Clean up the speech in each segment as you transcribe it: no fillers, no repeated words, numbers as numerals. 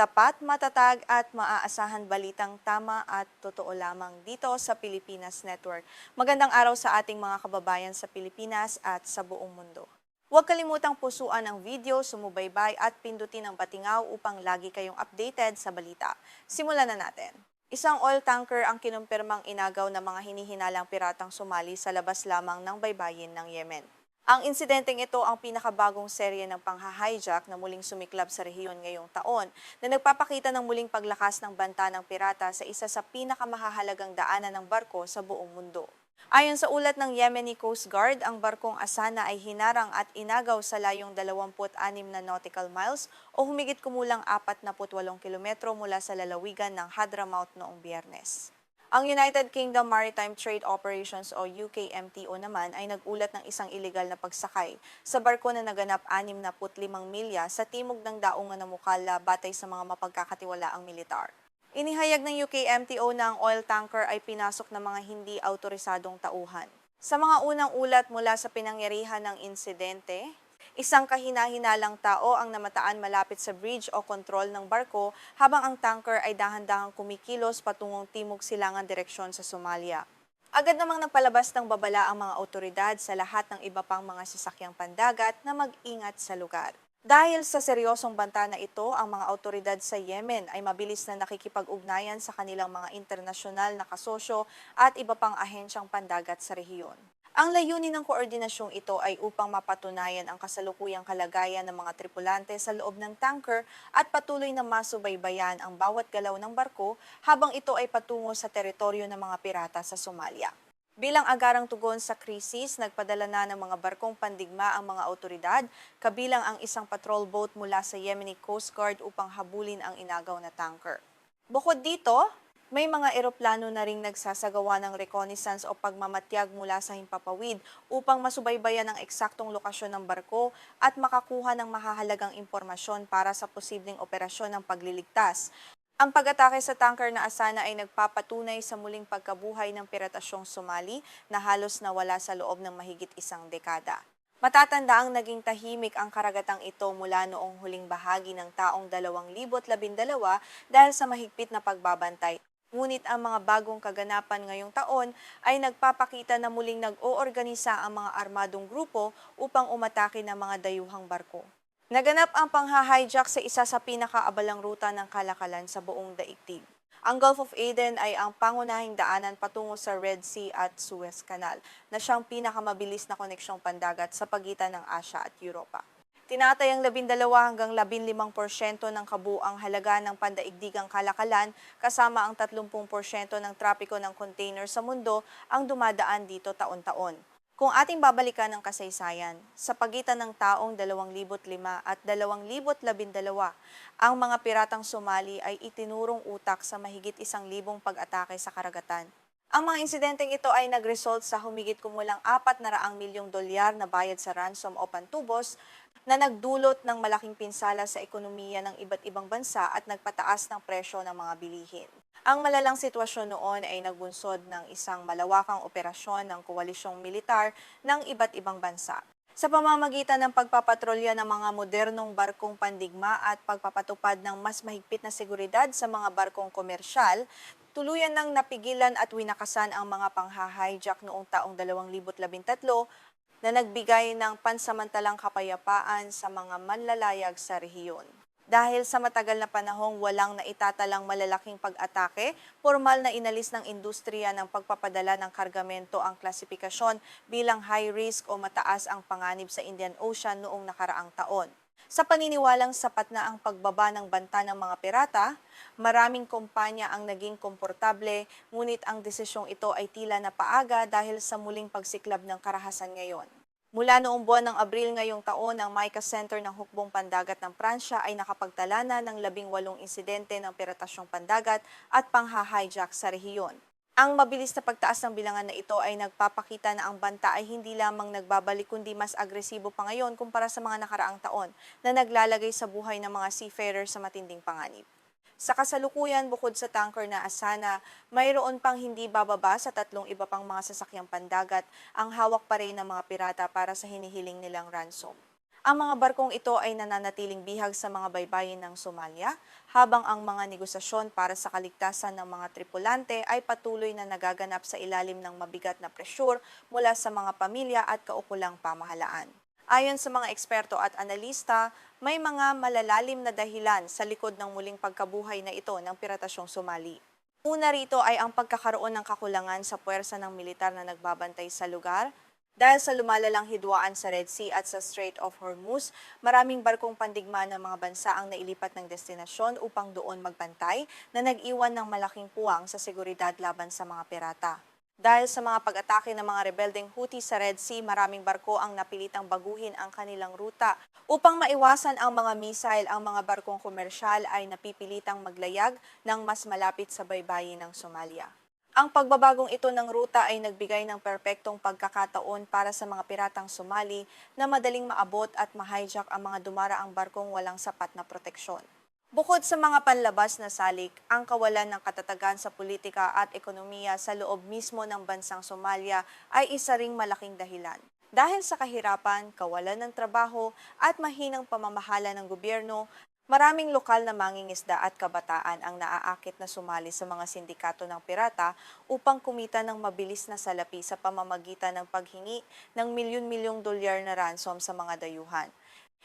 Tapat, matatag at maaasahan balitang tama at totoo lamang dito sa Pilipinas Network. Magandang araw sa ating mga kababayan sa Pilipinas at sa buong mundo. Huwag kalimutang pusuan ang video, sumubaybay at pindutin ang batingaw upang lagi kayong updated sa balita. Simulan na natin. Isang oil tanker ang kinumpirmang inagaw ng mga hinihinalang piratang Somali sa labas lamang ng baybayin ng Yemen. Ang insidenteng ito ang pinakabagong serye ng pangha-hijack na muling sumiklab sa rehiyon ngayong taon na nagpapakita ng muling paglakas ng banta ng pirata sa isa sa pinakamahahalagang daanan ng barko sa buong mundo. Ayon sa ulat ng Yemeni Coast Guard, ang barkong Asana ay hinarang at inagaw sa layong 26 na nautical miles o humigit kumulang 48 kilometro mula sa lalawigan ng Hadramaut noong Biyernes. Ang United Kingdom Maritime Trade Operations o UKMTO naman ay nagulat ng isang iligal na pagsakay sa barko na naganap 65 milya sa timog ng daungan ng Mukalla batay sa mga mapagkakatiwalaang militar. Inihayag ng UKMTO na ang oil tanker ay pinasok ng mga hindi autorisadong tauhan. Sa mga unang ulat mula sa pinangyarihan ng insidente, isang kahina-hinalang tao ang namataan malapit sa bridge o kontrol ng barko habang ang tanker ay dahan-dahang kumikilos patungong timog silangan direksyon sa Somalia. Agad namang nagpalabas ng babala ang mga otoridad sa lahat ng iba pang mga sasakyang pandagat na mag-ingat sa lugar. Dahil sa seryosong banta na ito, ang mga otoridad sa Yemen ay mabilis na nakikipag-ugnayan sa kanilang mga internasyonal na kasosyo at iba pang ahensyang pandagat sa rehiyon. Ang layunin ng koordinasyong ito ay upang mapatunayan ang kasalukuyang kalagayan ng mga tripulante sa loob ng tanker at patuloy na masubaybayan ang bawat galaw ng barko habang ito ay patungo sa teritoryo ng mga pirata sa Somalia. Bilang agarang tugon sa krisis, nagpadala na ng mga barkong pandigma ang mga otoridad, kabilang ang isang patrol boat mula sa Yemeni Coast Guard upang habulin ang inagaw na tanker. Bukod dito, may mga eroplano na ring nagsasagawa ng reconnaissance o pagmamatyag mula sa himpapawid upang masubaybayan ang eksaktong lokasyon ng barko at makakuha ng mahahalagang impormasyon para sa posibleng operasyon ng pagliligtas. Ang pag-atake sa tanker na Asana ay nagpapatunay sa muling pagkabuhay ng piratasyong Somali na halos nawala sa loob ng mahigit isang dekada. Matatanda ang naging tahimik ang karagatang ito mula noong huling bahagi ng taong 2012 dahil sa mahigpit na pagbabantay. Ngunit ang mga bagong kaganapan ngayong taon ay nagpapakita na muling nag-oorganisa ang mga armadong grupo upang umatake ng mga dayuhang barko. Naganap ang pangha-hijack sa isa sa pinakaabalang ruta ng kalakalan sa buong daigdig. Ang Gulf of Aden ay ang pangunahing daanan patungo sa Red Sea at Suez Canal na siyang pinakamabilis na koneksyong pandagat sa pagitan ng Asya at Europa. Tinatayang 12 hanggang 15% ng kabuang halaga ng pandaigdigang kalakalan kasama ang 30% ng trapiko ng container sa mundo ang dumadaan dito taon-taon. Kung ating babalikan ang kasaysayan, sa pagitan ng taong 2005 at 2012, ang mga piratang Somali ay itinurong utak sa mahigit 1,000 pag-atake sa karagatan. Ang mga insidenteng ito ay nag-result sa humigit kumulang 400 milyong dolyar na bayad sa ransom o pantubos na nagdulot ng malaking pinsala sa ekonomiya ng iba't ibang bansa at nagpataas ng presyo ng mga bilihin. Ang malalang sitwasyon noon ay nagbunsod ng isang malawakang operasyon ng koalisyong militar ng iba't ibang bansa. Sa pamamagitan ng pagpapatrolya ng mga modernong barkong pandigma at pagpapatupad ng mas mahigpit na seguridad sa mga barkong komersyal, tuluyan nang napigilan at winakasan ang mga pangha-hijack noong taong 2013 na nagbigay ng pansamantalang kapayapaan sa mga manlalayag sa rehiyon. Dahil sa matagal na panahong walang naitatalang malalaking pag-atake, formal na inalis ng industriya ng pagpapadala ng kargamento ang klasifikasyon bilang high risk o mataas ang panganib sa Indian Ocean noong nakaraang taon. Sa paniniwalang sapat na ang pagbaba ng banta ng mga pirata, maraming kumpanya ang naging komportable, ngunit ang desisyong ito ay tila napaaga dahil sa muling pagsiklab ng karahasan ngayon. Mula noong buwan ng Abril ngayong taon, ang MICA Center ng Hukbong Pandagat ng Pransya ay nakapagtala na ng 18 insidente ng piratasyong pandagat at pangha-hijack sa rehiyon. Ang mabilis na pagtaas ng bilangan na ito ay nagpapakita na ang banta ay hindi lamang nagbabalik kundi mas agresibo pa ngayon kumpara sa mga nakaraang taon na naglalagay sa buhay ng mga seafarers sa matinding panganib. Sa kasalukuyan, bukod sa tanker na Asana, mayroon pang hindi bababa sa 3 iba pang mga sasakyang pandagat ang hawak pa rin ng mga pirata para sa hinihiling nilang ransom. Ang mga barkong ito ay nananatiling bihag sa mga baybayin ng Somalia, habang ang mga negosasyon para sa kaligtasan ng mga tripulante ay patuloy na nagaganap sa ilalim ng mabigat na presyur mula sa mga pamilya at kaukulang pamahalaan. Ayon sa mga eksperto at analista, may mga malalalim na dahilan sa likod ng muling pagkabuhay na ito ng piratasyong Somali. Una rito ay ang pagkakaroon ng kakulangan sa puwersa ng militar na nagbabantay sa lugar. Dahil sa lumalalang hidwaan sa Red Sea at sa Strait of Hormuz, maraming barkong pandigma ng mga bansa ang nailipat ng destinasyon upang doon magbantay na nag-iwan ng malaking puwang sa seguridad laban sa mga pirata. Dahil sa mga pag-atake ng mga rebeldeng Houthi sa Red Sea, maraming barko ang napilitang baguhin ang kanilang ruta. Upang maiwasan ang mga missile, ang mga barkong komersyal ay napipilitang maglayag ng mas malapit sa baybayin ng Somalia. Ang pagbabagong ito ng ruta ay nagbigay ng perpektong pagkakataon para sa mga piratang Somali na madaling maabot at ma-hijack ang mga dumaraang barkong walang sapat na proteksyon. Bukod sa mga panlabas na salik, ang kawalan ng katatagan sa politika at ekonomiya sa loob mismo ng bansang Somalia ay isa ring malaking dahilan. Dahil sa kahirapan, kawalan ng trabaho at mahinang pamamahala ng gobyerno, maraming lokal na mangingisda at kabataan ang naaakit na sumali sa mga sindikato ng pirata upang kumita ng mabilis na salapi sa pamamagitan ng paghingi ng milyon-milyong dolyar na ransom sa mga dayuhan.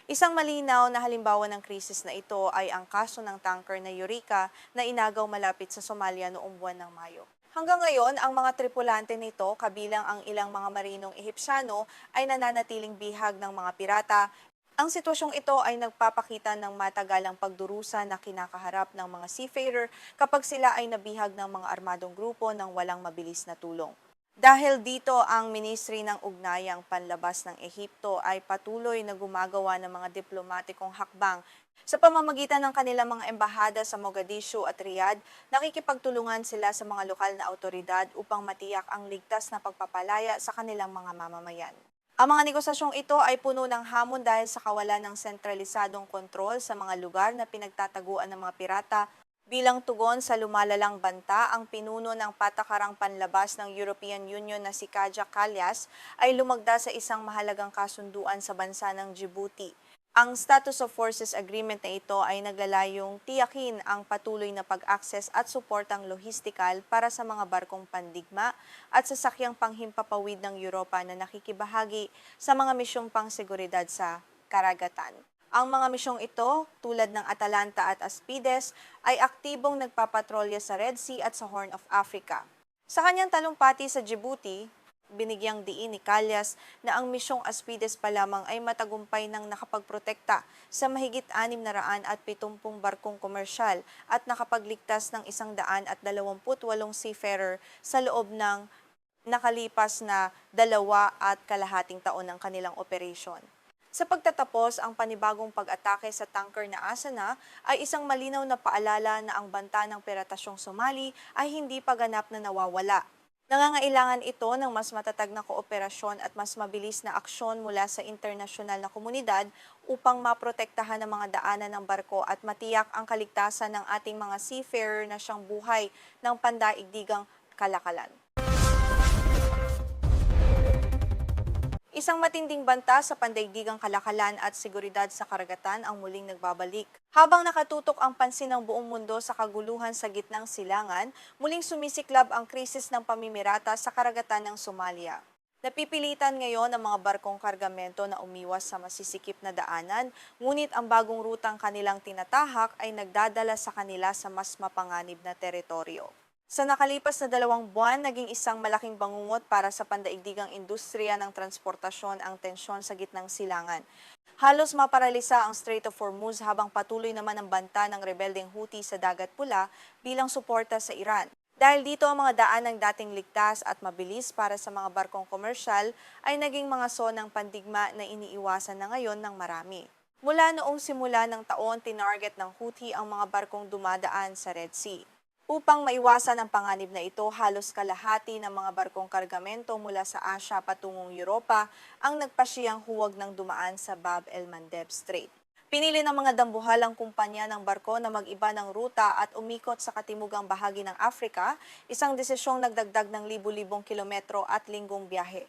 Isang malinaw na halimbawa ng krisis na ito ay ang kaso ng tanker na Eureka na inagaw malapit sa Somalia noong buwan ng Mayo. Hanggang ngayon, ang mga tripulante nito, kabilang ang ilang mga marinong Ehipsyano, ay nananatiling bihag ng mga pirata. Ang sitwasyong ito ay nagpapakita ng matagalang pagdurusa na kinakaharap ng mga seafarer kapag sila ay nabihag ng mga armadong grupo ng walang mabilis na tulong. Dahil dito, ang Ministry ng Ugnayang Panlabas ng Ehipto ay patuloy na gumagawa ng mga diplomatikong hakbang. Sa pamamagitan ng kanilang mga embahada sa Mogadishu at Riyadh, nakikipagtulungan sila sa mga lokal na awtoridad upang matiyak ang ligtas na pagpapalaya sa kanilang mga mamamayan. Ang mga negosasyong ito ay puno ng hamon dahil sa kawalan ng sentralisadong kontrol sa mga lugar na pinagtataguan ng mga pirata. Bilang tugon sa lumalalang banta, ang pinuno ng patakarang panlabas ng European Union na si Kaja Kallas ay lumagda sa isang mahalagang kasunduan sa bansa ng Djibouti. Ang Status of Forces Agreement na ito ay naglalayong tiyakin ang patuloy na pag-access at suportang lohistikal para sa mga barkong pandigma at sasakyang panghimpapawid ng Europa na nakikibahagi sa mga misyong pangseguridad sa karagatan. Ang mga misyong ito, tulad ng Atalanta at Aspides, ay aktibong nagpapatrolya sa Red Sea at sa Horn of Africa. Sa kanyang talumpati sa Djibouti, binigyang diin ni Kallas na ang misyong Aspides pa lamang ay matagumpay ng nakapagprotekta sa mahigit 670 barkong komersyal at nakapagligtas ng 128 seafarer sa loob ng nakalipas na 2.5 taon ng kanilang operasyon. Sa pagtatapos, ang panibagong pag-atake sa tanker na Asana ay isang malinaw na paalala na ang banta ng piratasyong Somali ay hindi pa ganap na nawawala. Nangangailangan ito ng mas matatag na kooperasyon at mas mabilis na aksyon mula sa internasyonal na komunidad upang maprotektahan ang mga daanan ng barko at matiyak ang kaligtasan ng ating mga seafarer na siyang buhay ng pandaigdigang kalakalan. Isang matinding banta sa pandaigdigang kalakalan at seguridad sa karagatan ang muling nagbabalik. Habang nakatutok ang pansin ng buong mundo sa kaguluhan sa gitnang silangan, muling sumisiklab ang krisis ng pamimirata sa karagatan ng Somalia. Napipilitan ngayon ang mga barkong kargamento na umiwas sa masisikip na daanan, ngunit ang bagong rutang kanilang tinatahak ay nagdadala sa kanila sa mas mapanganib na teritoryo. Sa nakalipas na 2 buwan, naging isang malaking bangungot para sa pandaigdigang industriya ng transportasyon ang tensyon sa gitnang silangan. Halos maparalisa ang Strait of Hormuz habang patuloy naman ang banta ng rebeldeng Houthi sa Dagat Pula bilang suporta sa Iran. Dahil dito ang mga daan ng dating ligtas at mabilis para sa mga barkong komersyal ay naging mga zonang pandigma na iniiwasan na ngayon ng marami. Mula noong simula ng taon, tinarget ng Houthi ang mga barkong dumadaan sa Red Sea. Upang maiwasan ang panganib na ito, halos kalahati ng mga barkong kargamento mula sa Asya patungong Europa ang nagpasiyang huwag ng dumaan sa Bab el-Mandeb Strait. Pinili ng mga dambuhalang kumpanya ng barko na mag-iba ng ruta at umikot sa katimugang bahagi ng Afrika, isang desisyong nagdagdag ng libu-libong kilometro at linggong biyahe.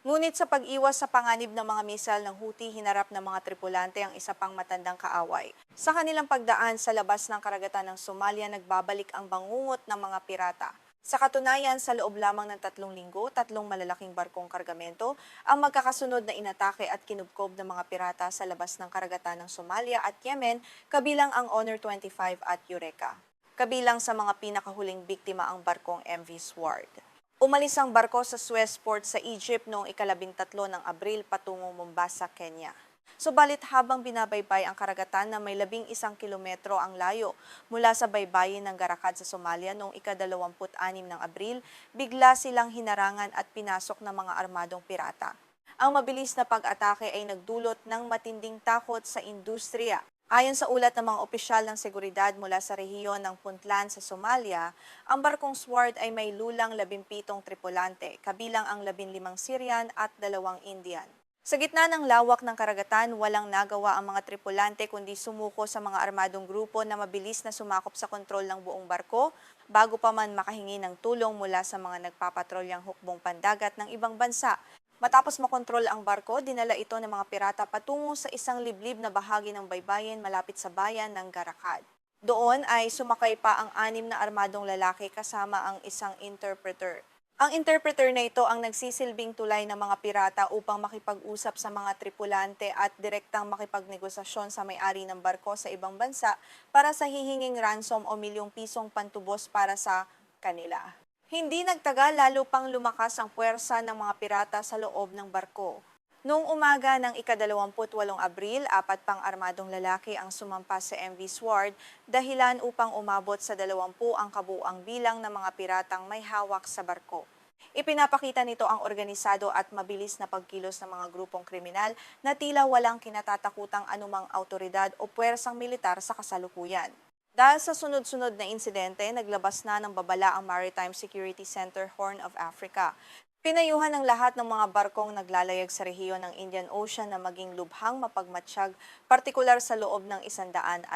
Ngunit sa pag-iwas sa panganib ng mga misal ng Houthi, hinarap ng mga tripulante ang isa pang matandang kaaway. Sa kanilang pagdaan sa labas ng karagatan ng Somalia, nagbabalik ang bangungot ng mga pirata. Sa katunayan, sa loob lamang ng 3 linggo, 3 malalaking barkong kargamento ang magkakasunod na inatake at kinubkob ng mga pirata sa labas ng karagatan ng Somalia at Yemen, kabilang ang Honor 25 at Eureka. Kabilang sa mga pinakahuling biktima ang barkong MV Sword. Umalis ang barko sa Suez Port sa Egypt noong ika-13 ng Abril patungong Mombasa, Kenya. Subalit habang binabaybay ang karagatan na may 11 kilometro ang layo mula sa baybayin ng Garakad sa Somalia noong ika-26 ng Abril, bigla silang hinarangan at pinasok ng mga armadong pirata. Ang mabilis na pag-atake ay nagdulot ng matinding takot sa industriya. Ayon sa ulat ng mga opisyal ng seguridad mula sa rehiyon ng Puntland sa Somalia, ang barkong Sword ay may lulang 17 tripulante, kabilang ang 15 Syrian at 2 Indian. Sa gitna ng lawak ng karagatan, walang nagawa ang mga tripulante kundi sumuko sa mga armadong grupo na mabilis na sumakop sa kontrol ng buong barko bago pa man makahingi ng tulong mula sa mga nagpapatrolyang hukbong pandagat ng ibang bansa. Matapos makontrol ang barko, dinala ito ng mga pirata patungo sa isang liblib na bahagi ng baybayin malapit sa bayan ng Garakad. Doon ay sumakay pa ang 6 na armadong lalaki kasama ang isang interpreter. Ang interpreter na ito ang nagsisilbing tulay ng mga pirata upang makipag-usap sa mga tripulante at direktang makipagnegosasyon sa may-ari ng barko sa ibang bansa para sa hihinging ransom o ₱1,000,000 pantubos para sa kanila. Hindi nagtagal, lalo pang lumakas ang puwersa ng mga pirata sa loob ng barko. Noong umaga ng ika-28 Abril, 4 pang armadong lalaki ang sumampas sa MV Sword, dahilan upang umabot sa 20 ang kabuuang bilang ng mga piratang may hawak sa barko. Ipinapakita nito ang organisado at mabilis na pagkilos ng mga grupong kriminal na tila walang kinatatakutang anumang autoridad o puwersang militar sa kasalukuyan. Dahil sa sunod-sunod na insidente, naglabas na ng babala ang Maritime Security Center Horn of Africa. Pinayuhan ng lahat ng mga barkong naglalayag sa rehiyon ng Indian Ocean na maging lubhang mapagmatsyag, partikular sa loob ng 150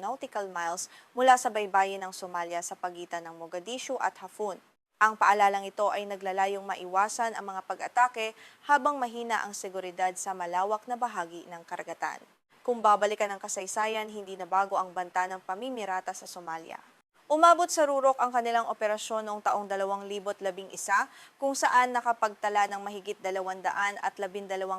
nautical miles mula sa baybayin ng Somalia sa pagitan ng Mogadishu at Hafun. Ang paalalang ito ay naglalayong maiwasan ang mga pag-atake habang mahina ang seguridad sa malawak na bahagi ng karagatan. Kung babalikan ang kasaysayan, hindi na bago ang banta ng pamimirata sa Somalia. Umabot sa rurok ang kanilang operasyon noong taong 2011 kung saan nakapagtala ng mahigit 212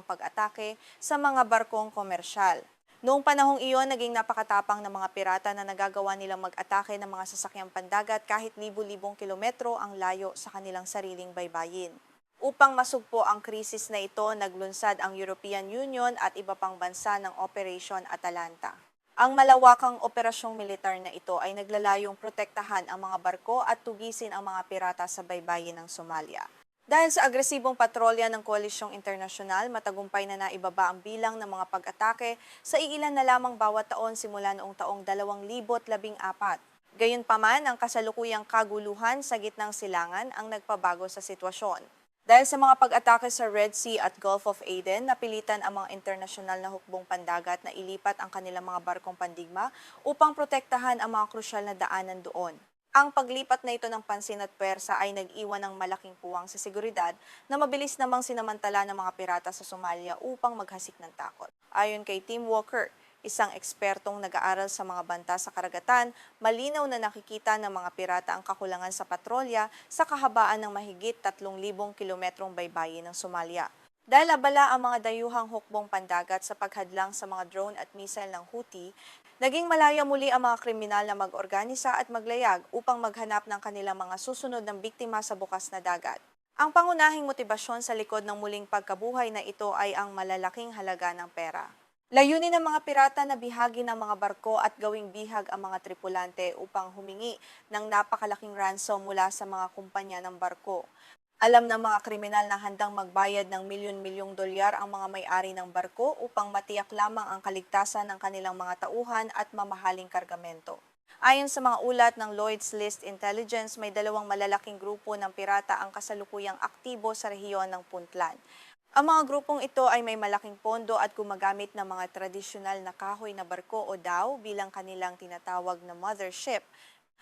pag-atake sa mga barkong komersyal. Noong panahong iyon, naging napakatapang ng mga pirata na nagagawa nilang mag-atake ng mga sasakyang pandagat kahit libu-libong kilometro ang layo sa kanilang sariling baybayin. Upang masugpo ang krisis na ito, naglunsad ang European Union at iba pang bansa ng Operation Atalanta. Ang malawakang operasyong militar na ito ay naglalayong protektahan ang mga barko at tugisin ang mga pirata sa baybayin ng Somalia. Dahil sa agresibong patrolya ng koalisyong internasyonal, matagumpay na naibaba ang bilang ng mga pag-atake sa iilan na lamang bawat taon simula noong taong 2014. Gayunpaman, ang kasalukuyang kaguluhan sa gitnang silangan ang nagpabago sa sitwasyon. Dahil sa mga pag-atake sa Red Sea at Gulf of Aden, napilitan ang mga internasyonal na hukbong pandagat na ilipat ang kanilang mga barkong pandigma upang protektahan ang mga krusyal na daanan doon. Ang paglipat na ito ng pansin at pwersa ay nag-iwan ng malaking puwang sa seguridad na mabilis namang sinamantala ng mga pirata sa Somalia upang maghasik ng takot. Ayon kay Tim Walker, isang ekspertong nag-aaral sa mga banta sa karagatan, malinaw na nakikita ng mga pirata ang kakulangan sa patrolya sa kahabaan ng mahigit 3,000 kilometrong baybayin ng Somalia. Dahil abala ang mga dayuhang hukbong pandagat sa paghadlang sa mga drone at missile ng Houthi, naging malaya muli ang mga kriminal na mag-organisa at maglayag upang maghanap ng kanilang mga susunod ng biktima sa bukas na dagat. Ang pangunahing motibasyon sa likod ng muling pagkabuhay na ito ay ang malalaking halaga ng pera. Layunin ng mga pirata na bihagi ng mga barko at gawing bihag ang mga tripulante upang humingi ng napakalaking ransom mula sa mga kumpanya ng barko. Alam ng mga kriminal na handang magbayad ng milyon-milyong dolyar ang mga may-ari ng barko upang matiyak lamang ang kaligtasan ng kanilang mga tauhan at mamahaling kargamento. Ayon sa mga ulat ng Lloyd's List Intelligence, may 2 malalaking grupo ng pirata ang kasalukuyang aktibo sa rehiyon ng Puntland. Ang mga grupong ito ay may malaking pondo at gumagamit ng mga tradisyonal na kahoy na barko o dhow bilang kanilang tinatawag na mothership.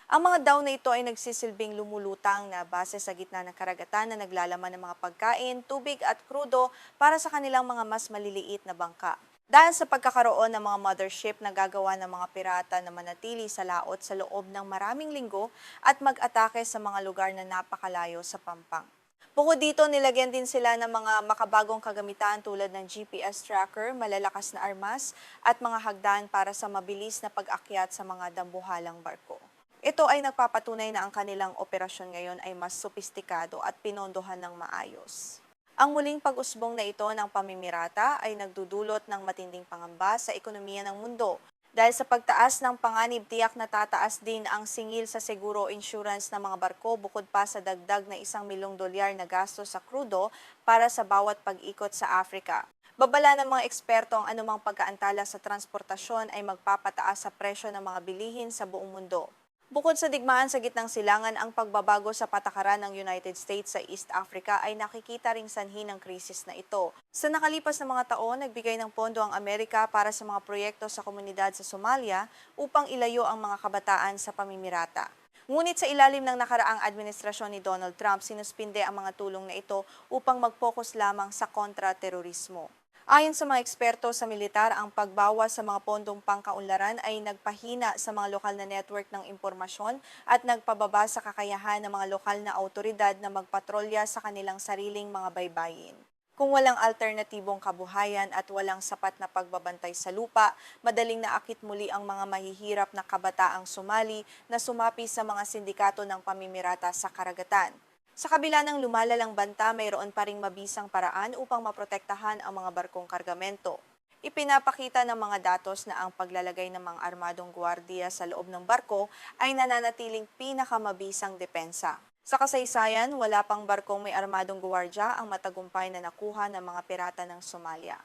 Ang mga daw na ito ay nagsisilbing lumulutang na base sa gitna ng karagatan na naglalaman ng mga pagkain, tubig at krudo para sa kanilang mga mas maliliit na bangka. Dahil sa pagkakaroon ng mga mothership na gagawa ng mga pirata na manatili sa laot sa loob ng maraming linggo at mag-atake sa mga lugar na napakalayo sa pampang. Bukod dito, nilagyan din sila ng mga makabagong kagamitan tulad ng GPS tracker, malalakas na armas at mga hagdan para sa mabilis na pag-akyat sa mga dambuhalang barko. Ito ay nagpapatunay na ang kanilang operasyon ngayon ay mas sopistikado at pinondohan ng maayos. Ang muling pag-usbong na ito ng pamimirata ay nagdudulot ng matinding pangamba sa ekonomiya ng mundo. Dahil sa pagtaas ng panganib, tiyak na tataas din ang singil sa seguro insurance ng mga barko bukod pa sa dagdag na $1 milyong na gasto sa krudo para sa bawat pag-ikot sa Africa. Babala ng mga eksperto ang anumang pagkaantala sa transportasyon ay magpapataas sa presyo ng mga bilihin sa buong mundo. Bukod sa digmaan sa gitnang silangan, ang pagbabago sa patakaran ng United States sa East Africa ay nakikita ring sanhi ng krisis na ito. Sa nakalipas na mga taon, nagbigay ng pondo ang Amerika para sa mga proyekto sa komunidad sa Somalia upang ilayo ang mga kabataan sa pamimirata. Ngunit sa ilalim ng nakaraang administrasyon ni Donald Trump, sinuspinde ang mga tulong na ito upang mag-focus lamang sa kontra-terorismo. Ayon sa mga eksperto sa militar, ang pagbawas sa mga pondong pangkaunlaran ay nagpahina sa mga lokal na network ng impormasyon at nagpababa sa kakayahan ng mga lokal na autoridad na magpatrolya sa kanilang sariling mga baybayin. Kung walang alternatibong kabuhayan at walang sapat na pagbabantay sa lupa, madaling naakit muli ang mga mahihirap na kabataang Somali na sumapi sa mga sindikato ng pamimirata sa karagatan. Sa kabila ng lumalalang banta, mayroon pa ring mabisang paraan upang maprotektahan ang mga barkong kargamento. Ipinapakita ng mga datos na ang paglalagay ng mga armadong gwardiya sa loob ng barko ay nananatiling pinakamabisang depensa. Sa kasaysayan, wala pang barkong may armadong gwardiya ang matagumpay na nakuha ng mga pirata ng Somalia.